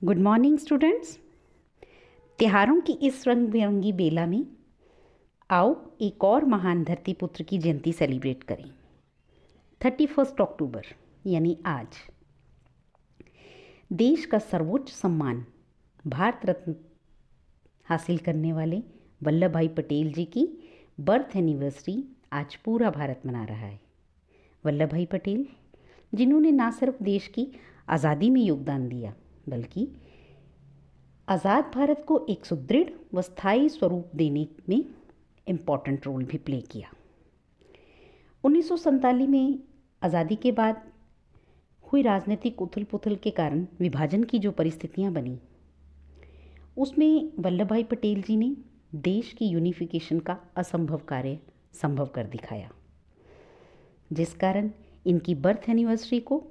Good morning students. त्योहारों की इस रंग बिरंगी बेला में आओ एक और महान धरती पुत्र की जयंती सेलिब्रेट करें। 31 अक्टूबर यानी आज देश का सर्वोच्च सम्मान भारत रत्न हासिल करने वाले वल्लभ भाई पटेल जी की बर्थ एनिवर्सरी आज पूरा भारत मना रहा है। वल्लभ भाई पटेल जिन्होंने ना सिर्फ देश की आज़ादी में योगदान दिया बल्कि आज़ाद भारत को एक सुदृढ़ व स्थायी स्वरूप देने में इम्पॉर्टेंट रोल भी प्ले किया। 1947 में आज़ादी के बाद हुई राजनीतिक उथल पुथल के कारण विभाजन की जो परिस्थितियां बनी, उसमें वल्लभ भाई पटेल जी ने देश की यूनिफिकेशन का असंभव कार्य संभव कर दिखाया, जिस कारण इनकी बर्थ एनिवर्सरी को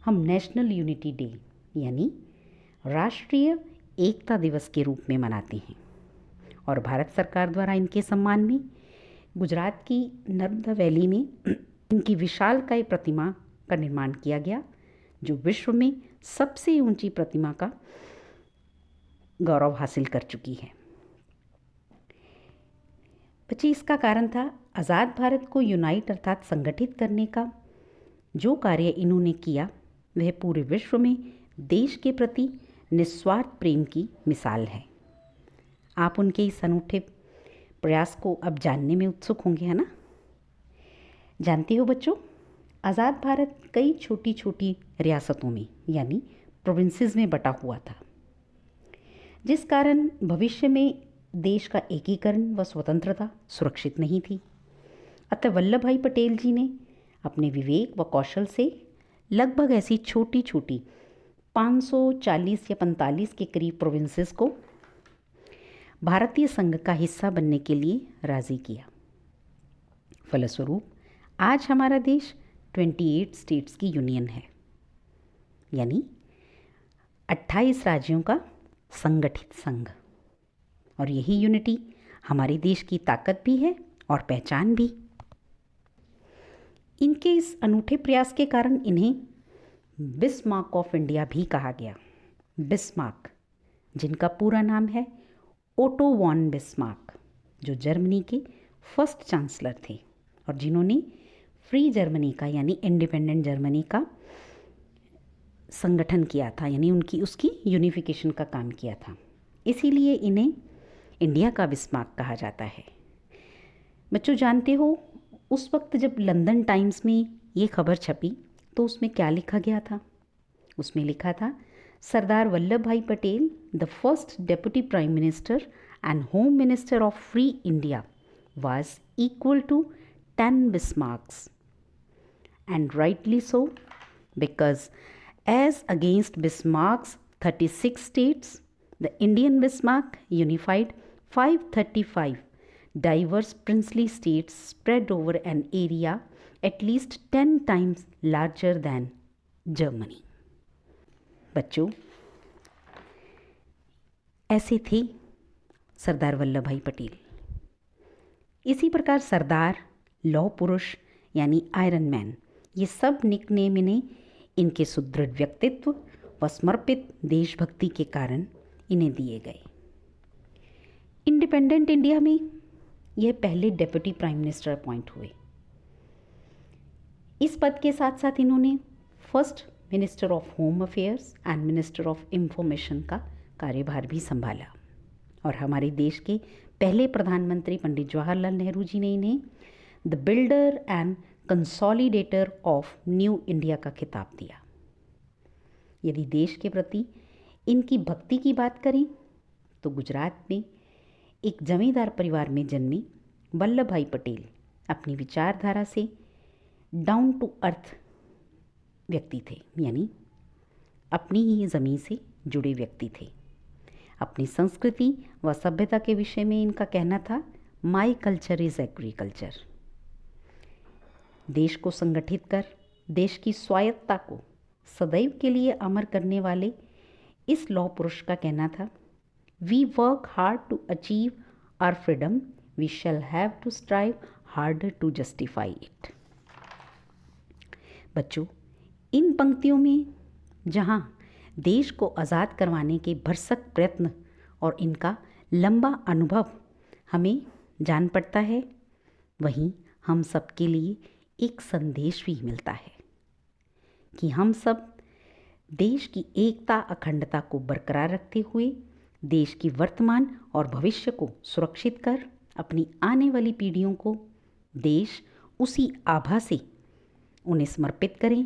हम नेशनल यूनिटी डे यानी राष्ट्रीय एकता दिवस के रूप में मनाते हैं। और भारत सरकार द्वारा इनके सम्मान में गुजरात की नर्मदा वैली में इनकी विशालकाय प्रतिमा का निर्माण किया गया, जो विश्व में सबसे ऊंची प्रतिमा का गौरव हासिल कर चुकी है। बच्चे, इसका कारण था आज़ाद भारत को यूनाइट अर्थात संगठित करने का जो कार्य इन्होंने किया, वह पूरे विश्व में देश के प्रति निस्वार्थ प्रेम की मिसाल है। आप उनके इस अनूठे प्रयास को अब जानने में उत्सुक होंगे, है ना? जानते हो बच्चों, आज़ाद भारत कई छोटी छोटी रियासतों में यानी प्रोविंसेस में बटा हुआ था, जिस कारण भविष्य में देश का एकीकरण व स्वतंत्रता सुरक्षित नहीं थी। अतः वल्लभ भाई पटेल जी ने अपने विवेक व कौशल से लगभग ऐसी छोटी छोटी 540 या 45 के करीब प्रोविंसेस को भारतीय संघ का हिस्सा बनने के लिए राज़ी किया। फलस्वरूप आज हमारा देश 28 स्टेट्स की यूनियन है, यानी 28 राज्यों का संगठित संघ। और यही यूनिटी हमारे देश की ताकत भी है और पहचान भी। इनके इस अनूठे प्रयास के कारण इन्हें बिस्मार्क ऑफ इंडिया भी कहा गया। बिस्मार्क, जिनका पूरा नाम है ओटो वॉन बिस्मार्क, जो जर्मनी के फर्स्ट चांसलर थे और जिन्होंने फ्री जर्मनी का यानी इंडिपेंडेंट जर्मनी का संगठन किया था, यानी उसकी यूनिफिकेशन का काम किया था। इसीलिए इन्हें इंडिया का बिस्मार्क कहा जाता है। बच्चों, जानते हो उस वक्त जब लंदन टाइम्स में ये खबर छपी तो उसमें क्या लिखा गया था? उसमें लिखा था, Sardar Vallabh bhai Patel the first deputy prime minister and home minister of free India was equal to 10 Bismarcks and rightly so, because as against Bismarck's 36 states the Indian Bismarck unified 535 diverse princely states spread over an area at least 10 times larger than Germany. बच्चों, ऐसे थे सरदार वल्लभ भाई पटेल। इसी प्रकार सरदार, लौह पुरुष यानी iron man, ये सब निकनेम इन्हें इनके सुदृढ़ व्यक्तित्व व समर्पित देशभक्ति के कारण इन्हें दिए गए। इंडिपेंडेंट इंडिया में यह पहले डेप्यूटी प्राइम मिनिस्टर अपॉइंट हुए। इस पद के साथ साथ इन्होंने first minister of home affairs and minister of information का कार्यभार भी संभाला। और हमारे देश के पहले प्रधानमंत्री पंडित जवाहरलाल नेहरू जी ने इन्हें the builder and consolidator of new India का खिताब दिया। यदि देश के प्रति इनकी भक्ति की बात करें तो गुजरात में एक जमींदार परिवार में जन्मे वल्लभ भाई पटेल अपनी विचारधारा से डाउन टू अर्थ व्यक्ति थे, यानी अपनी ही ज़मीन से जुड़े व्यक्ति थे। अपनी संस्कृति व सभ्यता के विषय में इनका कहना था, माई कल्चर इज़ एग्रीकल्चर। देश को संगठित कर देश की स्वायत्तता को सदैव के लिए अमर करने वाले इस लौह पुरुष का कहना था, We work hard to achieve our freedom, we shall have to strive harder to justify it. बच्चों, इन पंक्तियों में जहाँ देश को आज़ाद करवाने के भरसक प्रयत्न और इनका लंबा अनुभव हमें जान पड़ता है, वहीं हम सबके लिए एक संदेश भी मिलता है कि हम सब देश की एकता अखंडता को बरकरार रखते हुए देश की वर्तमान और भविष्य को सुरक्षित कर अपनी आने वाली पीढ़ियों को देश उसी आभा से उन्हें समर्पित करें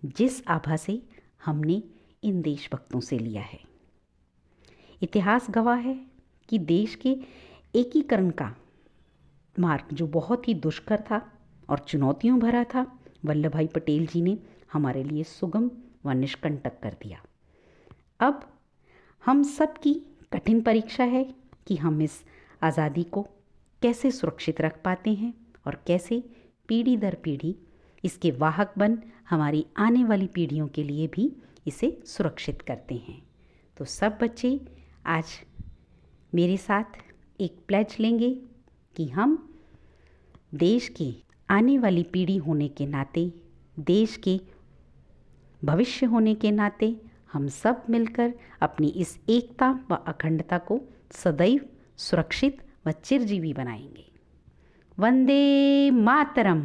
जिस आभा से हमने इन देशभक्तों से लिया है। इतिहास गवाह है कि देश के एकीकरण का मार्ग जो बहुत ही दुष्कर था और चुनौतियों भरा था, वल्लभ भाई पटेल जी ने हमारे लिए सुगम व निष्कंटक कर दिया। अब हम सब की कठिन परीक्षा है कि हम इस आज़ादी को कैसे सुरक्षित रख पाते हैं और कैसे पीढ़ी दर पीढ़ी इसके वाहक बन हमारी आने वाली पीढ़ियों के लिए भी इसे सुरक्षित करते हैं। तो सब बच्चे आज मेरे साथ एक प्लेज लेंगे कि हम देश की आने वाली पीढ़ी होने के नाते, देश के भविष्य होने के नाते हम सब मिलकर अपनी इस एकता व अखंडता को सदैव सुरक्षित व चिरजीवी बनाएंगे। वंदे मातरम।